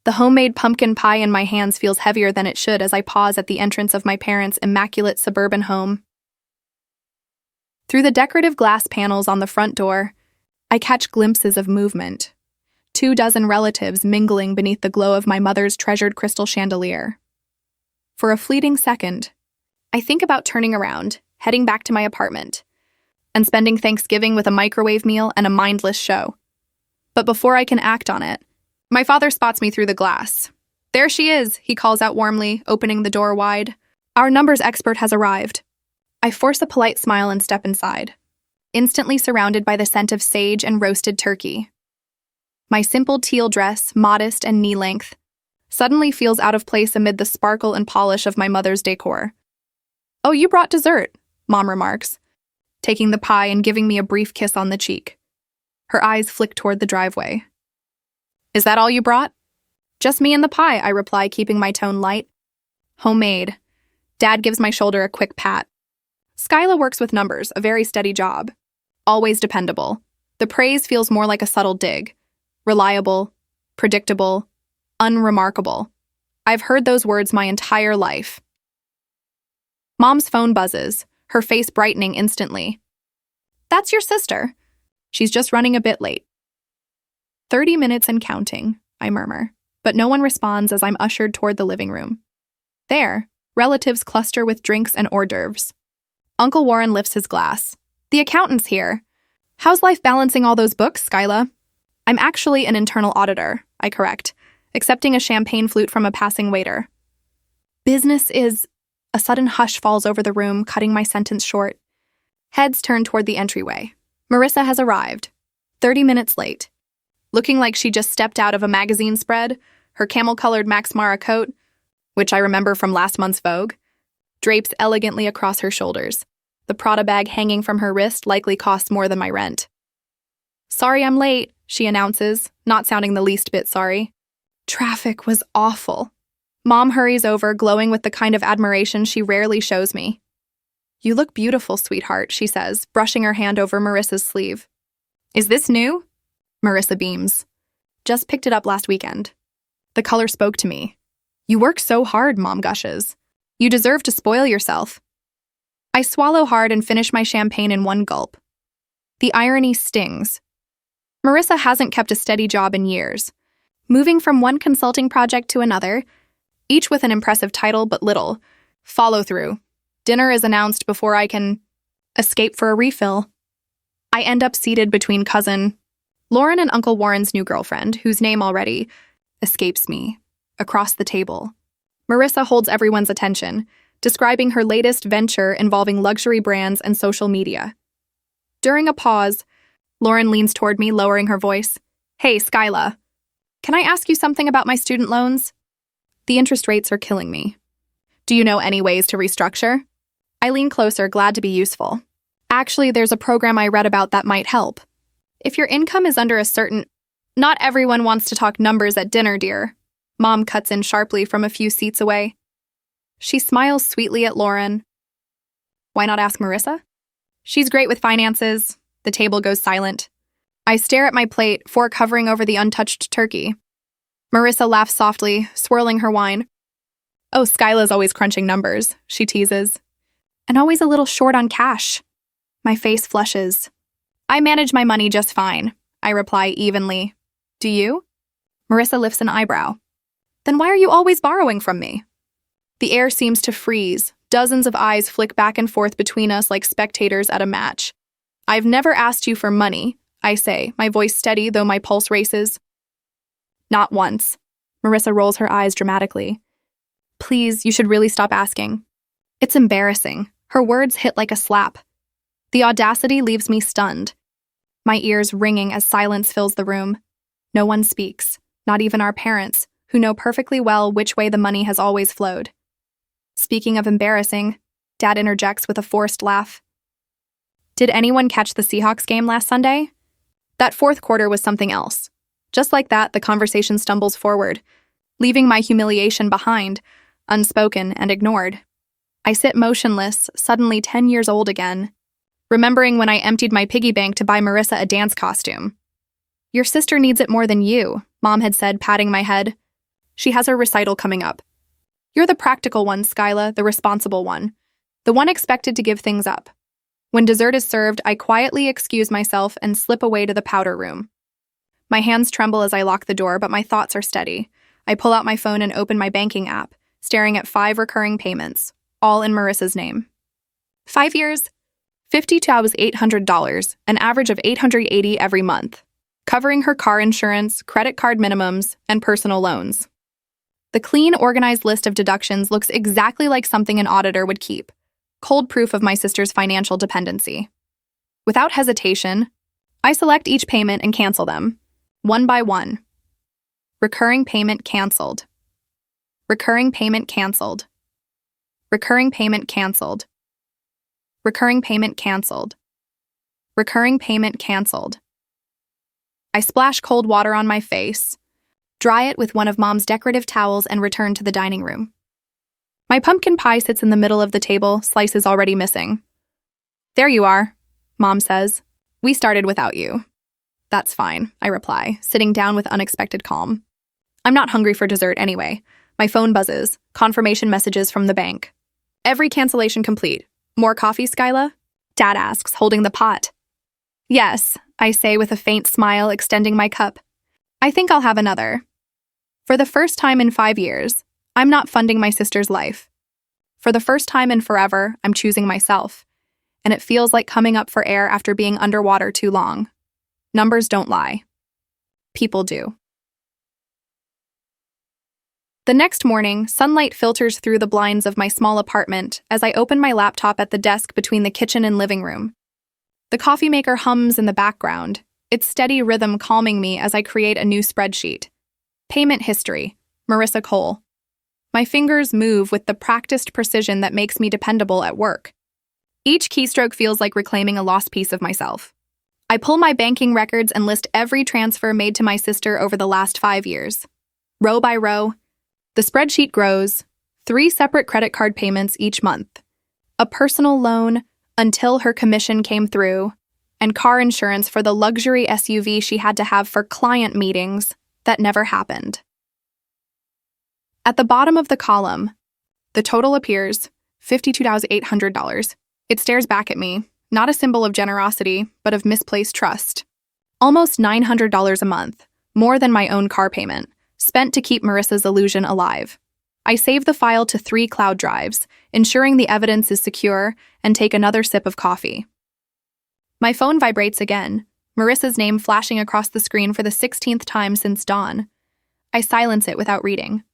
The homemade pumpkin pie in my hands feels heavier than it should as I pause at the entrance of my parents' immaculate suburban home. Through the decorative glass panels on the front door, I catch glimpses of movement. 24 relatives mingling beneath the glow of my mother's treasured crystal chandelier. For a fleeting second, I think about turning around, heading back to my apartment, and spending Thanksgiving with a microwave meal and a mindless show. But before I can act on it, my father spots me through the glass. "There she is," he calls out warmly, opening the door wide. "Our numbers expert has arrived." I force a polite smile and step inside, instantly surrounded by the scent of sage and roasted turkey. My simple teal dress, modest and knee-length, suddenly feels out of place amid the sparkle and polish of my mother's decor. "Oh, you brought dessert," Mom remarks, taking the pie and giving me a brief kiss on the cheek. Her eyes flick toward the driveway. "Is that all you brought?" "Just me and the pie," I reply, keeping my tone light. "Homemade." Dad gives my shoulder a quick pat. Skyla works with numbers, a very steady job. Always dependable. The praise feels more like a subtle dig. Reliable, predictable, unremarkable. I've heard those words my entire life. Mom's phone buzzes, her face brightening instantly. "That's your sister." "She's just running a bit late." 30 minutes and counting, I murmur, but no one responds as I'm ushered toward the living room. There, relatives cluster with drinks and hors d'oeuvres. Uncle Warren lifts his glass. "The accountant's here. How's life balancing all those books, Skyla?" "I'm actually an internal auditor," I correct, accepting a champagne flute from a passing waiter. "Business is..." A sudden hush falls over the room, cutting my sentence short. Heads turn toward the entryway. Marissa has arrived, 30 minutes late. Looking like she just stepped out of a magazine spread, her camel-colored Max Mara coat, which I remember from last month's Vogue, drapes elegantly across her shoulders. The Prada bag hanging from her wrist likely costs more than my rent. "Sorry I'm late," she announces, not sounding the least bit sorry. "Traffic was awful." Mom hurries over, glowing with the kind of admiration she rarely shows me. "You look beautiful, sweetheart," she says, brushing her hand over Marissa's sleeve. "Is this new?" Marissa beams. "Just picked it up last weekend." The color spoke to me. "You work so hard," Mom gushes. "You deserve to spoil yourself." I swallow hard and finish my champagne in one gulp. The irony stings. Marissa hasn't kept a steady job in years, moving from one consulting project to another, each with an impressive title but little follow-through. Dinner is announced before I can escape for a refill. I end up seated between cousin Lauren and Uncle Warren's new girlfriend, whose name already escapes me, across the table. Marissa holds everyone's attention, describing her latest venture involving luxury brands and social media. During a pause, Lauren leans toward me, lowering her voice. "Hey, Skyla, can I ask you something about my student loans? The interest rates are killing me. Do you know any ways to restructure?" I lean closer, glad to be useful. "Actually, there's a program I read about that might help. If your income is under a certain..." "Not everyone wants to talk numbers at dinner, dear." Mom cuts in sharply from a few seats away. She smiles sweetly at Lauren. "Why not ask Marissa?" "She's great with finances." The table goes silent. I stare at my plate, fork hovering over the untouched turkey. Marissa laughs softly, swirling her wine. "Oh, Skyla's always crunching numbers," she teases. "And always a little short on cash." My face flushes. "I manage my money just fine," I reply evenly. "Do you?" Marissa lifts an eyebrow. "Then why are you always borrowing from me?" The air seems to freeze. Dozens of eyes flick back and forth between us like spectators at a match. "I've never asked you for money," I say, my voice steady though my pulse races. "Not once." Marissa rolls her eyes dramatically. "Please, you should really stop asking." It's embarrassing. Her words hit like a slap. The audacity leaves me stunned. My ears ringing as silence fills the room. No one speaks, not even our parents, who know perfectly well which way the money has always flowed. Speaking of embarrassing, Dad interjects with a forced laugh. "Did anyone catch the Seahawks game last Sunday?" That fourth quarter was something else. Just like that, the conversation stumbles forward, leaving my humiliation behind, unspoken and ignored. I sit motionless, suddenly 10 years old again, remembering when I emptied my piggy bank to buy Marissa a dance costume. "Your sister needs it more than you," Mom had said, patting my head. She has a recital coming up. You're the practical one, Skyla, the responsible one. The one expected to give things up. When dessert is served, I quietly excuse myself and slip away to the powder room. My hands tremble as I lock the door, but my thoughts are steady. I pull out my phone and open my banking app, staring at 5 recurring payments, all in Marissa's name. 5 years, $52,800, an average of $880 every month, covering her car insurance, credit card minimums, and personal loans. The clean, organized list of deductions looks exactly like something an auditor would keep, cold proof of my sister's financial dependency. Without hesitation, I select each payment and cancel them, one by one. Recurring payment canceled. Recurring payment canceled. Recurring payment canceled. Recurring payment canceled. Recurring payment canceled. I splash cold water on my face, dry it with one of Mom's decorative towels, and return to the dining room. My pumpkin pie sits in the middle of the table, slices already missing. There you are, Mom says. We started without you. That's fine, I reply, sitting down with unexpected calm. I'm not hungry for dessert anyway. My phone buzzes, confirmation messages from the bank. Every cancellation complete. More coffee, Skyla? Dad asks, holding the pot. Yes, I say with a faint smile, extending my cup. I think I'll have another. For the first time in 5 years, I'm not funding my sister's life. For the first time in forever, I'm choosing myself, and it feels like coming up for air after being underwater too long. Numbers don't lie. People do. The next morning, sunlight filters through the blinds of my small apartment as I open my laptop at the desk between the kitchen and living room. The coffee maker hums in the background, its steady rhythm calming me as I create a new spreadsheet. Payment history, Marissa Cole. My fingers move with the practiced precision that makes me dependable at work. Each keystroke feels like reclaiming a lost piece of myself. I pull my banking records and list every transfer made to my sister over the last 5 years. Row by row, the spreadsheet grows, 3 separate credit card payments each month, a personal loan until her commission came through, and car insurance for the luxury SUV she had to have for client meetings that never happened. At the bottom of the column, the total appears, $52,800. It stares back at me, not a symbol of generosity, but of misplaced trust. Almost $900 a month, more than my own car payment, spent to keep Marissa's illusion alive. I save the file to 3 cloud drives, ensuring the evidence is secure, and take another sip of coffee. My phone vibrates again, Marissa's name flashing across the screen for the 16th time since dawn. I silence it without reading.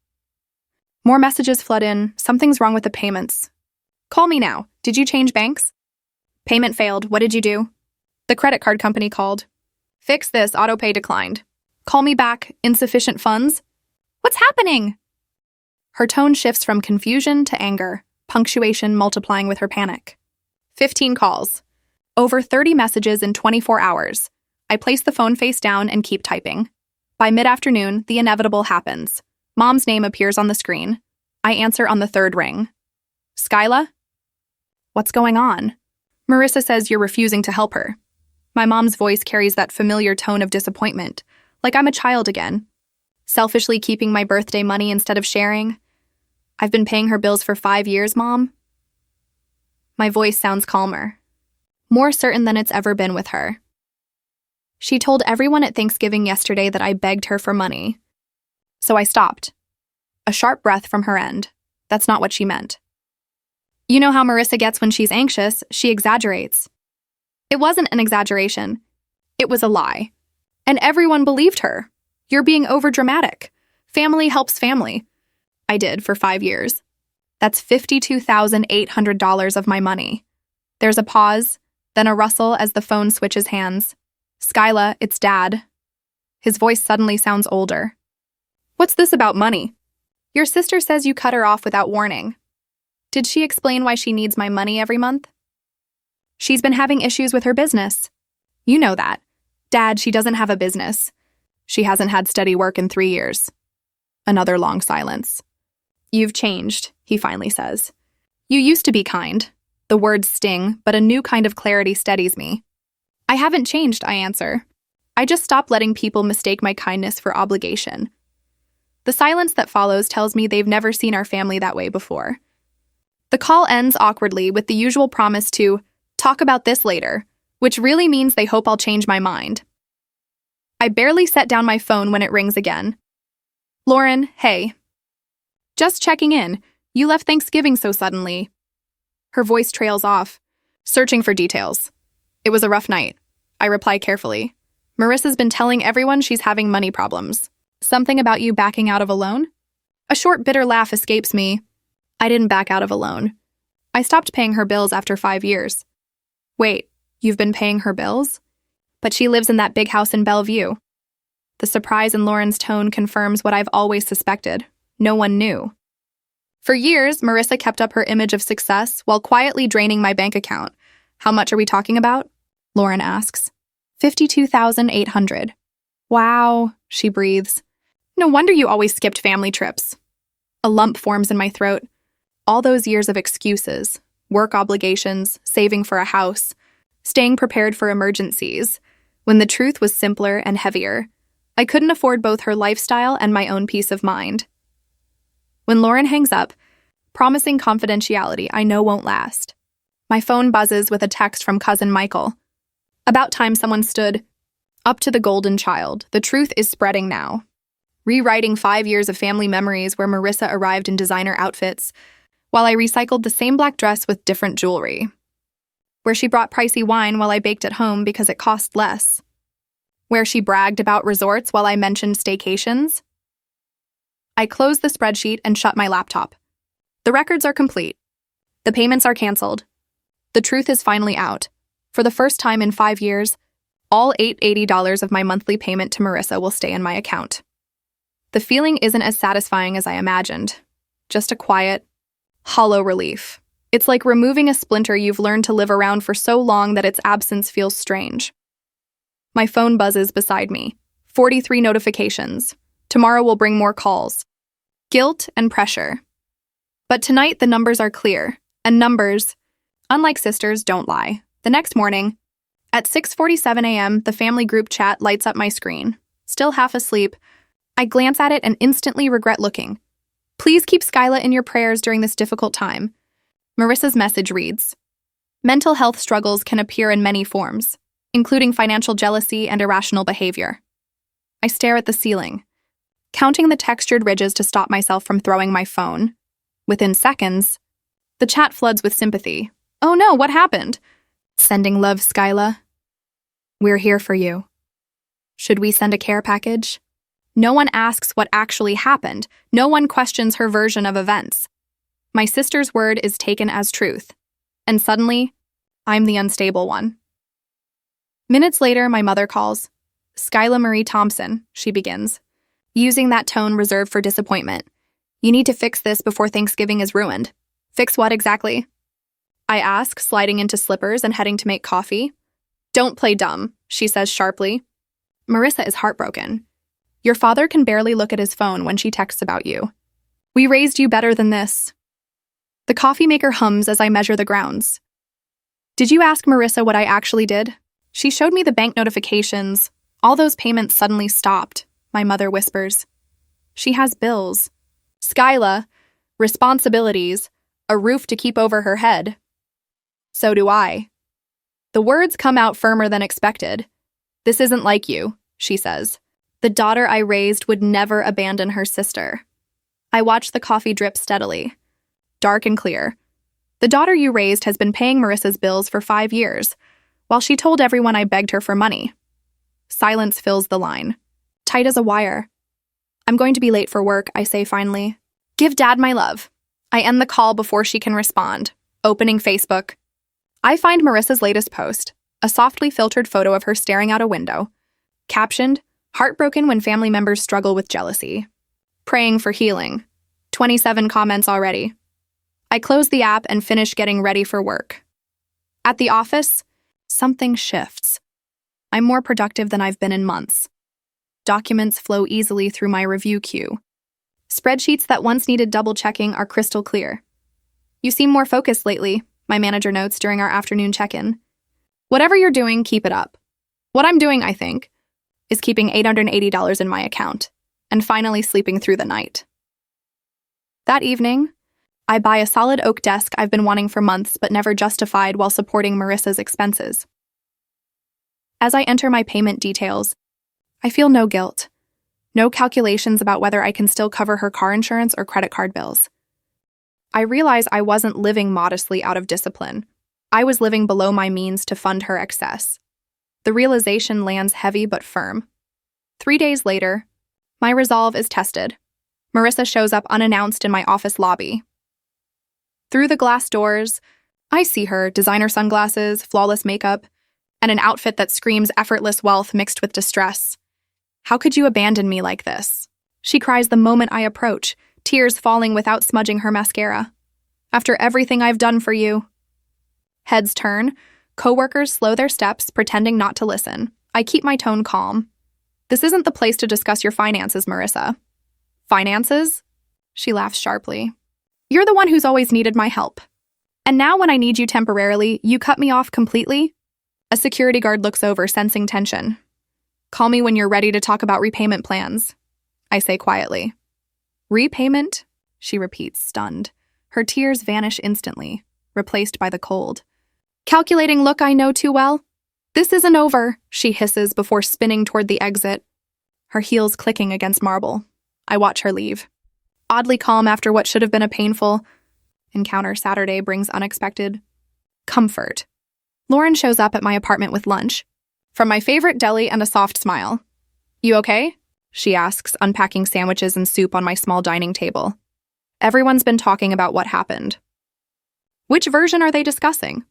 More messages flood in. Something's wrong with the payments. Call me now. Did you change banks? Payment failed. What did you do? The credit card company called. Fix this. Autopay declined. Call me back. Insufficient funds? What's happening? Her tone shifts from confusion to anger, punctuation multiplying with her panic. 15 calls. Over 30 messages in 24 hours. I place the phone face down and keep typing. By mid-afternoon, the inevitable happens. Mom's name appears on the screen. I answer on the 3rd ring. Skyla? What's going on? Marissa says you're refusing to help her. My mom's voice carries that familiar tone of disappointment, like I'm a child again. Selfishly keeping my birthday money instead of sharing. I've been paying her bills for 5 years, Mom. My voice sounds calmer, more certain than it's ever been with her. She told everyone at Thanksgiving yesterday that I begged her for money. So I stopped. A sharp breath from her end. That's not what she meant. You know how Marissa gets when she's anxious, she exaggerates. It wasn't an exaggeration. It was a lie. And everyone believed her. You're being overdramatic. Family helps family. I did for 5 years. That's $52,800 of my money. There's a pause, then a rustle as the phone switches hands. Skyla, it's Dad. His voice suddenly sounds older. What's this about money? Your sister says you cut her off without warning. Did she explain why she needs my money every month? She's been having issues with her business. You know that. Dad, she doesn't have a business. She hasn't had steady work in 3 years. Another long silence. You've changed, he finally says. You used to be kind. The words sting, but a new kind of clarity steadies me. I haven't changed, I answer. I just stopped letting people mistake my kindness for obligation. The The silence that follows tells me they've never seen our family that way before. The call ends awkwardly with the usual promise to talk about this later, which really means they hope I'll change my mind. I barely set down my phone when it rings again. Lauren, hey. Just checking in. You left Thanksgiving so suddenly. Her voice trails off, searching for details. It was a rough night. I reply carefully. Marissa's been telling everyone she's having money problems. Something about you backing out of a loan? A short, bitter laugh escapes me. I didn't back out of a loan. I stopped paying her bills after 5 years. Wait, you've been paying her bills? But she lives in that big house in Bellevue. The surprise in Lauren's tone confirms what I've always suspected. No one knew. For years, Marissa kept up her image of success while quietly draining my bank account. How much are we talking about? Lauren asks. $52,800. Wow, she breathes. No wonder you always skipped family trips. A lump forms in my throat. All those years of excuses, work obligations, saving for a house, staying prepared for emergencies, when the truth was simpler and heavier. I couldn't afford both her lifestyle and my own peace of mind. When Lauren hangs up, promising confidentiality I know won't last, my phone buzzes with a text from cousin Michael. About time someone stood up to the golden child. The truth is spreading now. Rewriting 5 years of family memories where Marissa arrived in designer outfits, while I recycled the same black dress with different jewelry. Where she brought pricey wine while I baked at home because it cost less. Where she bragged about resorts while I mentioned staycations. I closed the spreadsheet and shut my laptop. The records are complete. The payments are canceled. The truth is finally out. For the first time in 5 years, all $880 of my monthly payment to Marissa will stay in my account. The feeling isn't as satisfying as I imagined. Just a quiet, hollow relief. It's like removing a splinter you've learned to live around for so long that its absence feels strange. My phone buzzes beside me. 43 notifications. Tomorrow will bring more calls. Guilt and pressure. But tonight the numbers are clear. And numbers, unlike sisters, don't lie. The next morning, at 6:47 a.m., the family group chat lights up my screen. Still half asleep, I glance at it and instantly regret looking. Please keep Skyla in your prayers during this difficult time. Marissa's message reads, mental health struggles can appear in many forms, including financial jealousy and irrational behavior. I stare at the ceiling, counting the textured ridges to stop myself from throwing my phone. Within seconds, the chat floods with sympathy. Oh no, what happened? Sending love, Skyla. We're here for you. Should we send a care package? No one asks what actually happened. No one questions her version of events. My sister's word is taken as truth. And suddenly, I'm the unstable one. Minutes later, my mother calls. Skyla Marie Thompson, she begins, using that tone reserved for disappointment. You need to fix this before Thanksgiving is ruined. Fix what exactly? I ask, sliding into slippers and heading to make coffee. Don't play dumb, she says sharply. Marissa is heartbroken. Your father can barely look at his phone when she texts about you. We raised you better than this. The coffee maker hums as I measure the grounds. Did you ask Marissa what I actually did? She showed me the bank notifications. All those payments suddenly stopped, my mother whispers. She has bills. Skyla, responsibilities, a roof to keep over her head. So do I. The words come out firmer than expected. This isn't like you, she says. The daughter I raised would never abandon her sister. I watch the coffee drip steadily. Dark and clear. The daughter you raised has been paying Marissa's bills for 5 years, while she told everyone I begged her for money. Silence fills the line. Tight as a wire. I'm going to be late for work, I say finally. Give Dad my love. I end the call before she can respond. Opening Facebook. I find Marissa's latest post, a softly filtered photo of her staring out a window. Captioned, heartbroken when family members struggle with jealousy. Praying for healing. 27 comments already. I close the app and finish getting ready for work. At the office, something shifts. I'm more productive than I've been in months. Documents flow easily through my review queue. Spreadsheets that once needed double-checking are crystal clear. You seem more focused lately, my manager notes during our afternoon check-in. Whatever you're doing, keep it up. What I'm doing, I think, is keeping $880 in my account. and finally sleeping through the night. That evening, I buy a solid oak desk I've been wanting for months but never justified while supporting Marissa's expenses. As I enter my payment details, I feel no guilt, no calculations about whether I can still cover her car insurance or credit card bills. I realize I wasn't living modestly out of discipline. I was living below my means to fund her excess. The realization lands heavy but firm. 3 days later, my resolve is tested. Marissa shows up unannounced in my office lobby. Through the glass doors, I see her, designer sunglasses, flawless makeup, and an outfit that screams effortless wealth mixed with distress. "How could you abandon me like this?" she cries the moment I approach, tears falling without smudging her mascara. "After everything I've done for you." Heads turn, coworkers slow their steps, pretending not to listen. I keep my tone calm. "This isn't the place to discuss your finances, Marissa." "Finances?" She laughs sharply. "You're the one who's always needed my help. And now when I need you temporarily, you cut me off completely?" A security guard looks over, sensing tension. "Call me when you're ready to talk about repayment plans," I say quietly. "Repayment?" she repeats, stunned. Her tears vanish instantly, replaced by the cold, calculating look I know too well. "This isn't over," she hisses before spinning toward the exit, her heels clicking against marble. I watch her leave. Oddly calm after what should have been a painful encounter, Saturday brings unexpected comfort. Lauren shows up at my apartment with lunch, from my favorite deli and a soft smile. "You okay?" she asks, unpacking sandwiches and soup on my small dining table. Everyone's been talking about what happened. "Which version are they discussing?"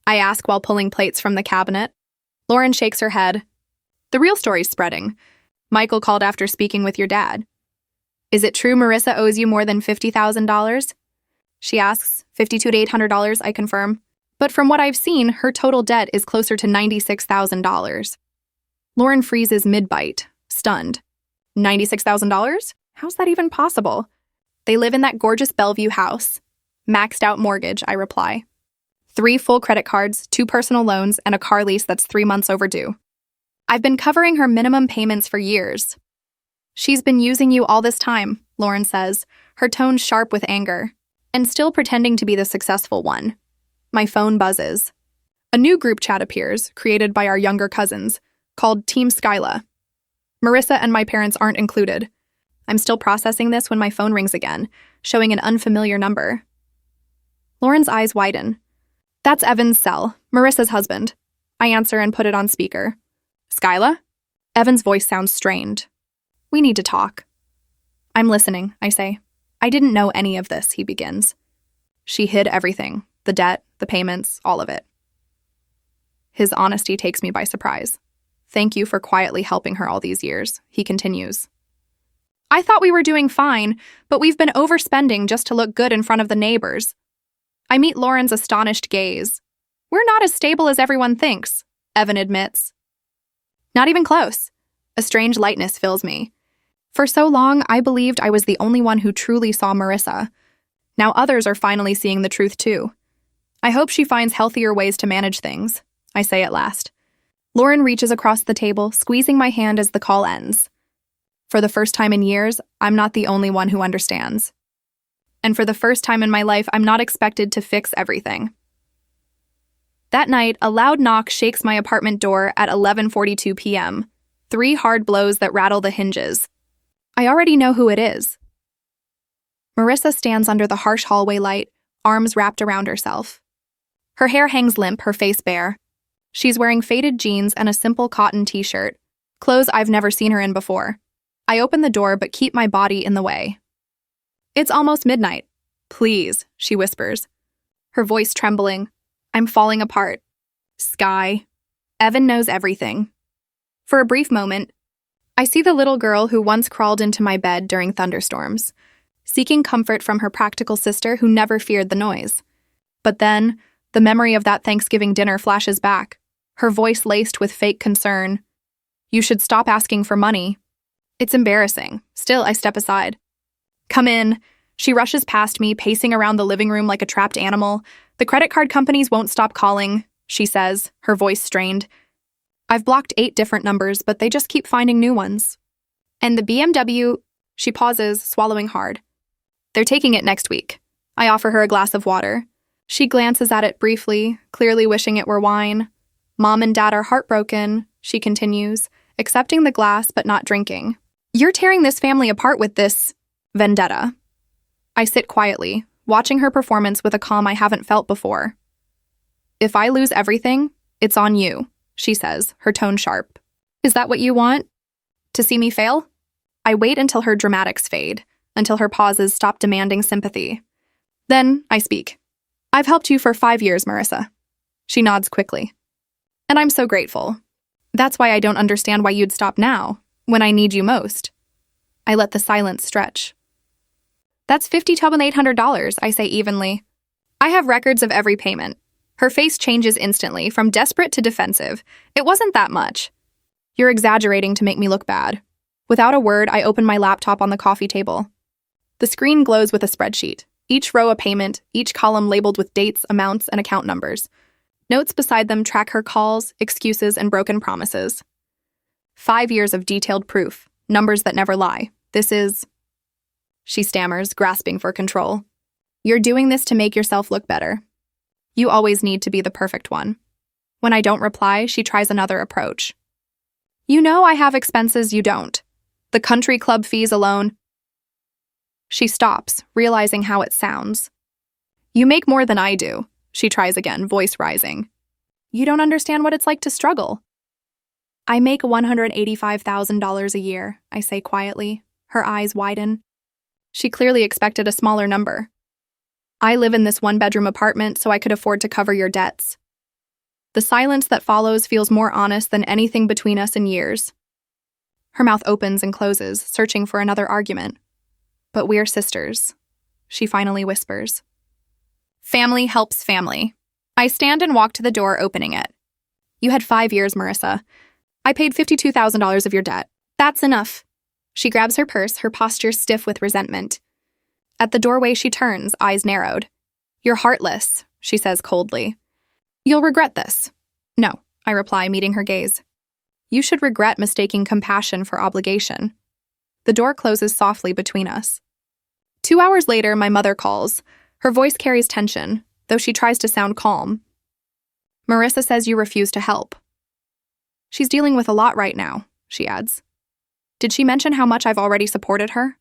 I ask while pulling plates from the cabinet. Lauren shakes her head. "The real story's spreading. Michael called after speaking with your dad." "Is it true Marissa owes you more than $50,000? She asks. $52,000 to $800, I confirm. But from what I've seen, her total debt is closer to $96,000. Lauren freezes mid-bite, stunned. $96,000? How's that even possible? They live in that gorgeous Bellevue house. Maxed out mortgage, I reply. 3 full credit cards, 2 personal loans, and a car lease that's 3 months overdue. I've been covering her minimum payments for years. She's been using you all this time, Lauren says, her tone sharp with anger, and still pretending to be the successful one. My phone buzzes. A new group chat appears, created by our younger cousins, called Team Skyla. Marissa and my parents aren't included. I'm still processing this when my phone rings again, showing an unfamiliar number. Lauren's eyes widen. That's Evan's cell, Marissa's husband. I answer and put it on speaker. Skyla? Evan's voice sounds strained. We need to talk. I'm listening, I say. I didn't know any of this, he begins. She hid everything, the debt, the payments, all of it. His honesty takes me by surprise. Thank you for quietly helping her all these years, he continues. I thought we were doing fine, but we've been overspending just to look good in front of the neighbors. I meet Lauren's astonished gaze. We're not as stable as everyone thinks, Evan admits. Not even close. A strange lightness fills me. For so long, I believed I was the only one who truly saw Marissa. Now others are finally seeing the truth too. I hope she finds healthier ways to manage things, I say at last. Lauren reaches across the table, squeezing my hand as the call ends. For the first time in years, I'm not the only one who understands. And for the first time in my life, I'm not expected to fix everything. That night, a loud knock shakes my apartment door at 11:42 p.m. 3 hard blows that rattle the hinges. I already know who it is. Marissa stands under the harsh hallway light, arms wrapped around herself. Her hair hangs limp, her face bare. She's wearing faded jeans and a simple cotton t-shirt, clothes I've never seen her in before. I open the door but keep my body in the way. It's almost midnight. Please, she whispers, her voice trembling. I'm falling apart. Sky. Evan knows everything. For a brief moment, I see the little girl who once crawled into my bed during thunderstorms, seeking comfort from her practical sister who never feared the noise. But then, the memory of that Thanksgiving dinner flashes back, her voice laced with fake concern. You should stop asking for money. It's embarrassing. Still, I step aside. Come in. She rushes past me, pacing around the living room like a trapped animal. The credit card companies won't stop calling, she says, her voice strained. I've blocked 8 different numbers, but they just keep finding new ones. And the BMW, she pauses, swallowing hard. They're taking it next week. I offer her a glass of water. She glances at it briefly, clearly wishing it were wine. Mom and Dad are heartbroken, she continues, accepting the glass but not drinking. You're tearing this family apart with this vendetta. I sit quietly, watching her performance with a calm I haven't felt before. If I lose everything, it's on you, she says, her tone sharp. Is that what you want? To see me fail? I wait until her dramatics fade, until her pauses stop demanding sympathy. Then I speak. I've helped you for 5 years, Marissa. She nods quickly. And I'm so grateful. That's why I don't understand why you'd stop now, when I need you most. I let the silence stretch. That's $5,800, I say evenly. I have records of every payment. Her face changes instantly, from desperate to defensive. It wasn't that much. You're exaggerating to make me look bad. Without a word, I open my laptop on the coffee table. The screen glows with a spreadsheet. Each row a payment, each column labeled with dates, amounts, and account numbers. Notes beside them track her calls, excuses, and broken promises. 5 years of detailed proof, numbers that never lie. This is... She stammers, grasping for control. You're doing this to make yourself look better. You always need to be the perfect one. When I don't reply, she tries another approach. You know I have expenses you don't. The country club fees alone. She stops, realizing how it sounds. You make more than I do, she tries again, voice rising. You don't understand what it's like to struggle. I make $185,000 a year, I say quietly. Her eyes widen. She clearly expected a smaller number. I live in this one-bedroom apartment so I could afford to cover your debts. The silence that follows feels more honest than anything between us in years. Her mouth opens and closes, searching for another argument. But we're sisters, she finally whispers. Family helps family. I stand and walk to the door, opening it. You had 5 years, Marissa. I paid $52,000 of your debt. That's enough. She grabs her purse, her posture stiff with resentment. At the doorway, she turns, eyes narrowed. You're heartless, she says coldly. You'll regret this. No, I reply, meeting her gaze. You should regret mistaking compassion for obligation. The door closes softly between us. 2 hours later, my mother calls. Her voice carries tension, though she tries to sound calm. Marissa says you refuse to help. She's dealing with a lot right now, she adds. Did she mention how much I've already supported her?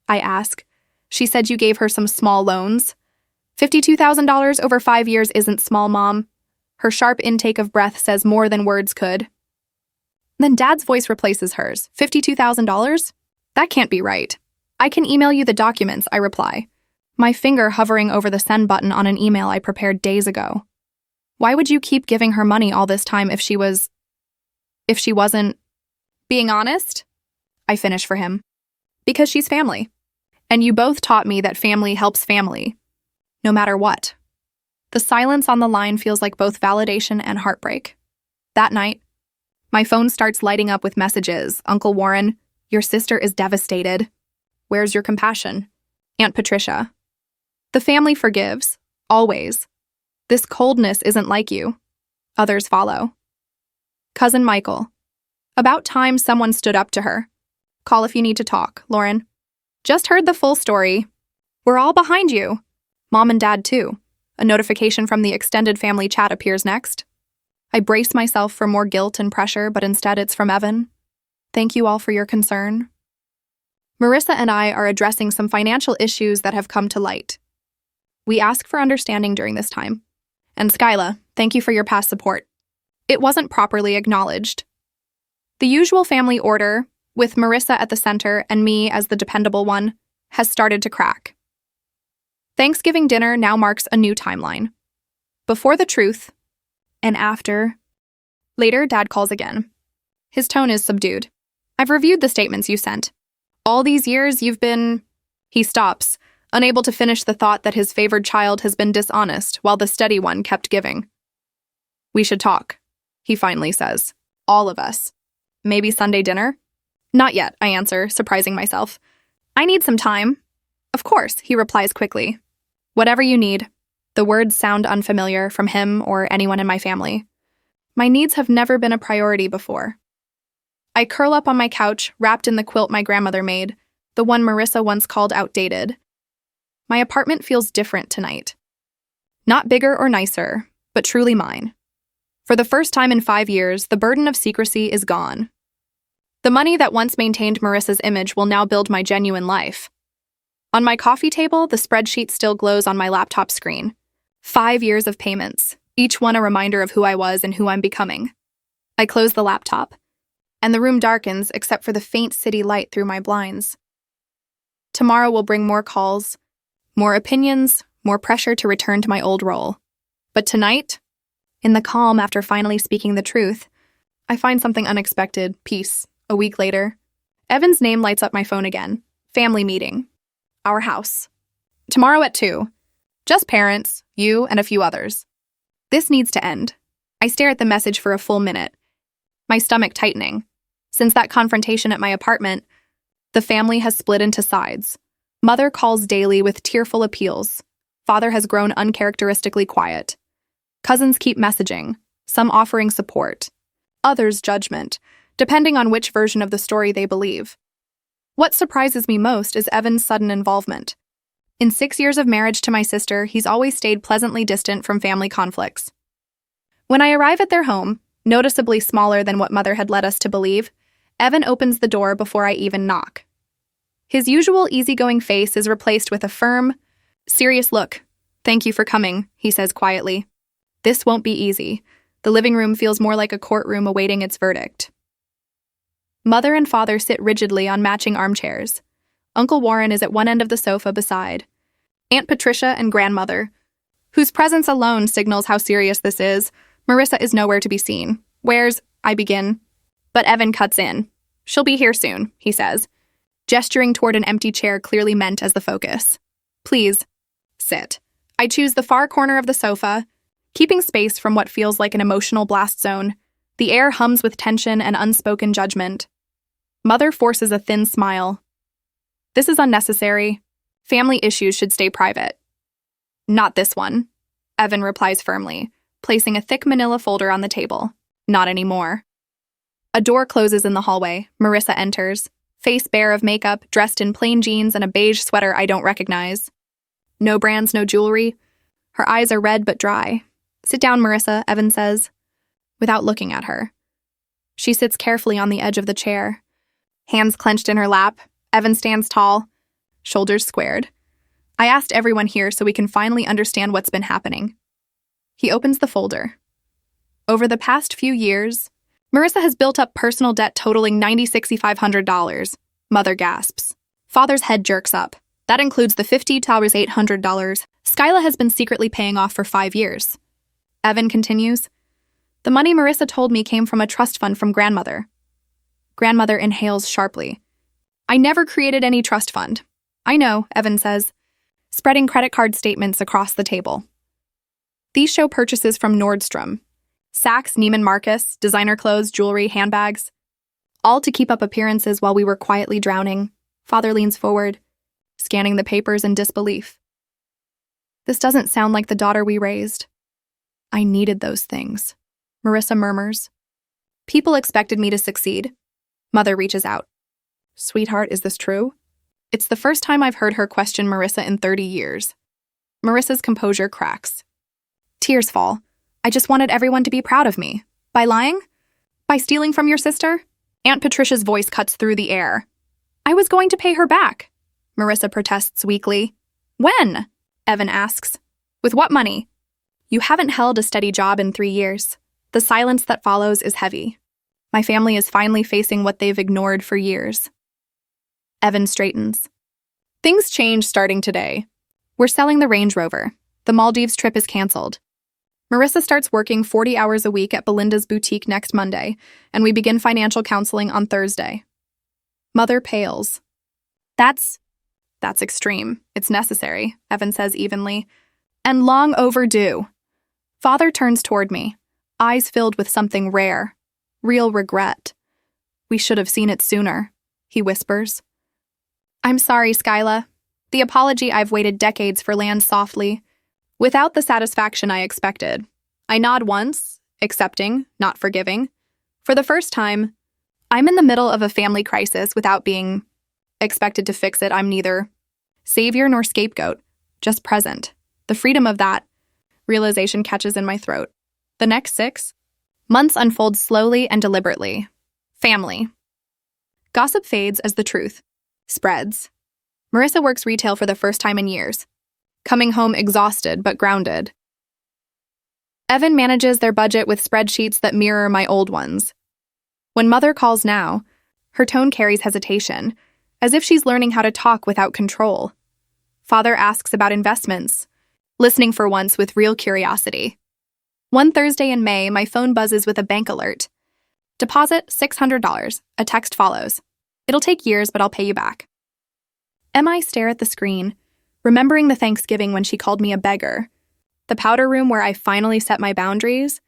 I ask. She said you gave her some small loans. $52,000 over 5 years isn't small, Mom. Her sharp intake of breath says more than words could. Then Dad's voice replaces hers. $52,000? That can't be right. I can email you the documents, I reply, my finger hovering over the send button on an email I prepared days ago. Why would you keep giving her money all this time if she wasn't being honest? I finish for him. Because she's family. And you both taught me that family helps family. No matter what. The silence on the line feels like both validation and heartbreak. That night, my phone starts lighting up with messages. Uncle Warren, your sister is devastated. Where's your compassion? Aunt Patricia. The family forgives. Always. This coldness isn't like you. Others follow. Cousin Michael. About time someone stood up to her. Call if you need to talk, Lauren. Just heard the full story. We're all behind you. Mom and Dad, too. A notification from the extended family chat appears next. I brace myself for more guilt and pressure, but instead it's from Evan. Thank you all for your concern. Marissa and I are addressing some financial issues that have come to light. We ask for understanding during this time. And Skyla, thank you for your past support. It wasn't properly acknowledged. The usual family order, with Marissa at the center and me as the dependable one, has started to crack. Thanksgiving dinner now marks a new timeline. Before the truth, and after. Later, Dad calls again. His tone is subdued. I've reviewed the statements you sent. All these years you've been... He stops, unable to finish the thought that his favored child has been dishonest while the steady one kept giving. We should talk, he finally says. All of us. Maybe Sunday dinner? Not yet, I answer, surprising myself. I need some time. Of course, he replies quickly. Whatever you need. The words sound unfamiliar from him or anyone in my family. My needs have never been a priority before. I curl up on my couch, wrapped in the quilt my grandmother made, the one Marissa once called outdated. My apartment feels different tonight. Not bigger or nicer, but truly mine. For the first time in 5 years, the burden of secrecy is gone. The money that once maintained Marissa's image will now build my genuine life. On my coffee table, the spreadsheet still glows on my laptop screen. 5 years of payments, each one a reminder of who I was and who I'm becoming. I close the laptop, and the room darkens except for the faint city light through my blinds. Tomorrow will bring more calls, more opinions, more pressure to return to my old role. But tonight, in the calm after finally speaking the truth, I find something unexpected, peace. A week later, Evan's name lights up my phone again. Family meeting. Our house. Tomorrow at 2. Just parents, you, and a few others. This needs to end. I stare at the message for a full minute, my stomach tightening. Since that confrontation at my apartment, the family has split into sides. Mother calls daily with tearful appeals. Father has grown uncharacteristically quiet. Cousins keep messaging, some offering support, others judgment, depending on which version of the story they believe. What surprises me most is Evan's sudden involvement. In 6 years of marriage to my sister, he's always stayed pleasantly distant from family conflicts. When I arrive at their home, noticeably smaller than what Mother had led us to believe, Evan opens the door before I even knock. His usual easygoing face is replaced with a firm, serious look. "Thank you for coming," he says quietly. This won't be easy. The living room feels more like a courtroom awaiting its verdict. Mother and father sit rigidly on matching armchairs. Uncle Warren is at one end of the sofa beside Aunt Patricia and grandmother, whose presence alone signals how serious this is. Marissa is nowhere to be seen. I begin. But Evan cuts in. "She'll be here soon," he says, gesturing toward an empty chair clearly meant as the focus. "Please, sit." I choose the far corner of the sofa, keeping space from what feels like an emotional blast zone. The air hums with tension and unspoken judgment. Mother forces a thin smile. "This is unnecessary. Family issues should stay private." "Not this one," Evan replies firmly, placing a thick manila folder on the table. "Not anymore." A door closes in the hallway. Marissa enters, face bare of makeup, dressed in plain jeans and a beige sweater I don't recognize. No brands, no jewelry. Her eyes are red but dry. "Sit down, Marissa," Evan says, without looking at her. She sits carefully on the edge of the chair. Hands clenched in her lap, Evan stands tall, shoulders squared. "I asked everyone here so we can finally understand what's been happening." He opens the folder. Over the past few years, Marissa has built up personal debt totaling $96,500. Mother gasps. Father's head jerks up. That includes the $50,800 Skyla has been secretly paying off for 5 years. Evan continues. "The money Marissa told me came from a trust fund from grandmother." Grandmother inhales sharply. "I never created any trust fund." "I know," Evan says, spreading credit card statements across the table. These show purchases from Nordstrom, Saks, Neiman Marcus, designer clothes, jewelry, handbags. All to keep up appearances while we were quietly drowning. Father leans forward, scanning the papers in disbelief. "This doesn't sound like the daughter we raised." "I needed those things," Marissa murmurs. "People expected me to succeed." Mother reaches out. "Sweetheart, is this true?" It's the first time I've heard her question Marissa in 30 years. Marissa's composure cracks. Tears fall. "I just wanted everyone to be proud of me." "By lying? By stealing from your sister?" Aunt Patricia's voice cuts through the air. "I was going to pay her back," Marissa protests weakly. "When?" Evan asks. "With what money?" "You haven't held a steady job in 3 years. The silence that follows is heavy. My family is finally facing what they've ignored for years." Evan straightens. "Things change starting today. We're selling the Range Rover. The Maldives trip is canceled. Marissa starts working 40 hours a week at Belinda's boutique next Monday, and we begin financial counseling on Thursday." Mother pales. That's extreme. It's necessary," Evan says evenly. "And long overdue." Father turns toward me, eyes filled with something rare, real regret. "We should have seen it sooner," he whispers. "I'm sorry, Skyla. The apology I've waited decades for lands softly, without the satisfaction I expected. I nod once, accepting, not forgiving. For the first time, I'm in the middle of a family crisis without being expected to fix it. I'm neither savior nor scapegoat, just present. The freedom of that realization catches in my throat. The next 6 months unfold slowly and deliberately. Family. Gossip fades as the truth spreads. Marissa works retail for the first time in years, coming home exhausted but grounded. Evan manages their budget with spreadsheets that mirror my old ones. When Mother calls now, her tone carries hesitation, as if she's learning how to talk without control. Father asks about investments, listening for once with real curiosity. One Thursday in May, my phone buzzes with a bank alert. Deposit $600. A text follows. It'll take years, but I'll pay you back. I stare at the screen, remembering the Thanksgiving when she called me a beggar, the powder room where I finally set my boundaries,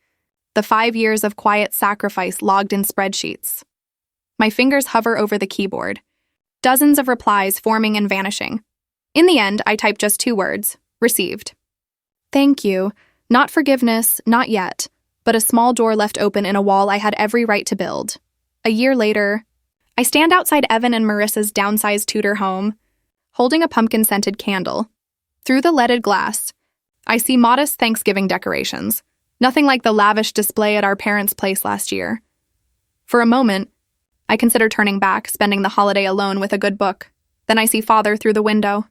the 5 years of quiet sacrifice logged in spreadsheets. My fingers hover over the keyboard, dozens of replies forming and vanishing. In the end, I type just 2 words, received. Thank you. Not forgiveness, not yet, but a small door left open in a wall I had every right to build. A year later, I stand outside Evan and Marissa's downsized Tudor home, holding a pumpkin-scented candle. Through the leaded glass, I see modest Thanksgiving decorations, nothing like the lavish display at our parents' place last year. For a moment, I consider turning back, spending the holiday alone with a good book. Then I see Father through the window.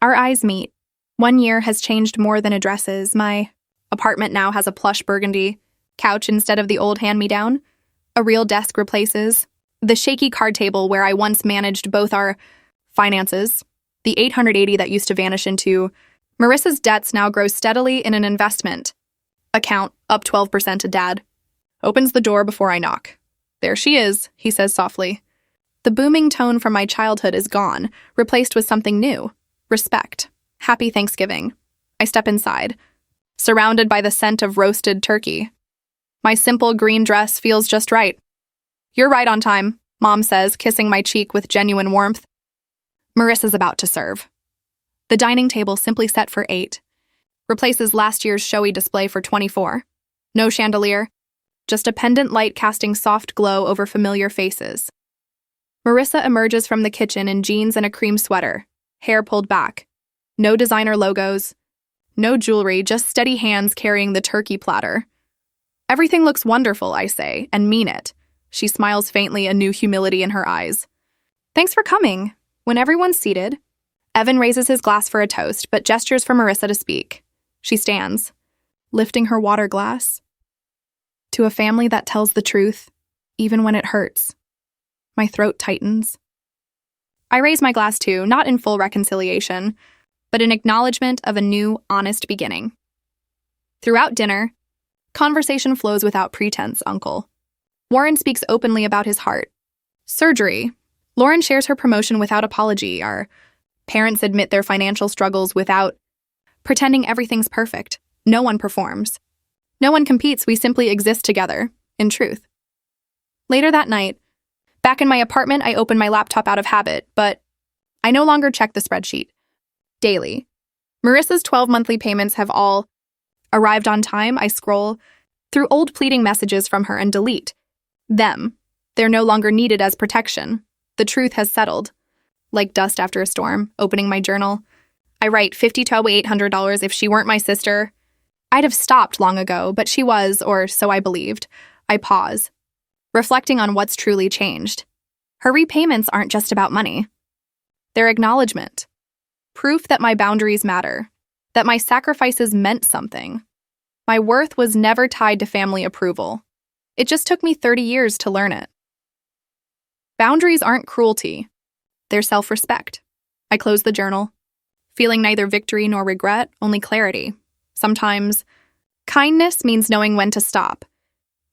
Our eyes meet. 1 year has changed more than addresses. My apartment now has a plush burgundy couch instead of the old hand-me-down. A real desk replaces the shaky card table where I once managed both our finances. The $880 that used to vanish into Marissa's debts now grows steadily in an investment account, up 12% to Dad. Opens the door before I knock. There she is, he says softly. The booming tone from my childhood is gone, replaced with something new. Respect. Happy Thanksgiving. I step inside, surrounded by the scent of roasted turkey. My simple green dress feels just right. You're right on time, Mom says, kissing my cheek with genuine warmth. Marissa's about to serve. The dining table, simply set for 8, replaces last year's showy display for 24. No chandelier, just a pendant light casting soft glow over familiar faces. Marissa emerges from the kitchen in jeans and a cream sweater, hair pulled back. No designer logos, no jewelry, just steady hands carrying the turkey platter. Everything looks wonderful, I say, and mean it. She smiles faintly, a new humility in her eyes. Thanks for coming. When everyone's seated, Evan raises his glass for a toast, but gestures for Marissa to speak. She stands, lifting her water glass. To a family that tells the truth, even when it hurts. My throat tightens. I raise my glass too, not in full reconciliation, but in acknowledgement of a new, honest beginning. Throughout dinner, conversation flows without pretense, Uncle. Warren speaks openly about his heart. Surgery. Lauren shares her promotion without apology. Our parents admit their financial struggles without pretending everything's perfect. No one performs. No one competes, we simply exist together, in truth. Later that night, back in my apartment, I open my laptop out of habit, but I no longer check the spreadsheet. Daily. Marissa's 12 monthly payments have all arrived on time. I scroll through old pleading messages from her and delete them. They're no longer needed as protection. The truth has settled. Like dust after a storm, opening my journal. I write $50 to $800 if she weren't my sister. I'd have stopped long ago, but she was, or so I believed. I pause, reflecting on what's truly changed. Her repayments aren't just about money. They're acknowledgement. Proof that my boundaries matter. That my sacrifices meant something. My worth was never tied to family approval. It just took me 30 years to learn it. Boundaries aren't cruelty. They're self-respect. I close the journal, feeling neither victory nor regret, only clarity. Sometimes, kindness means knowing when to stop.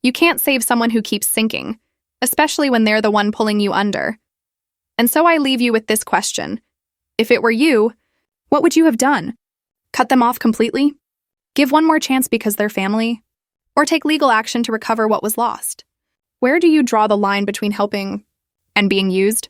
You can't save someone who keeps sinking, especially when they're the one pulling you under. And so I leave you with this question. If it were you, what would you have done? Cut them off completely? Give one more chance because they're family? Or take legal action to recover what was lost? Where do you draw the line between helping and being used?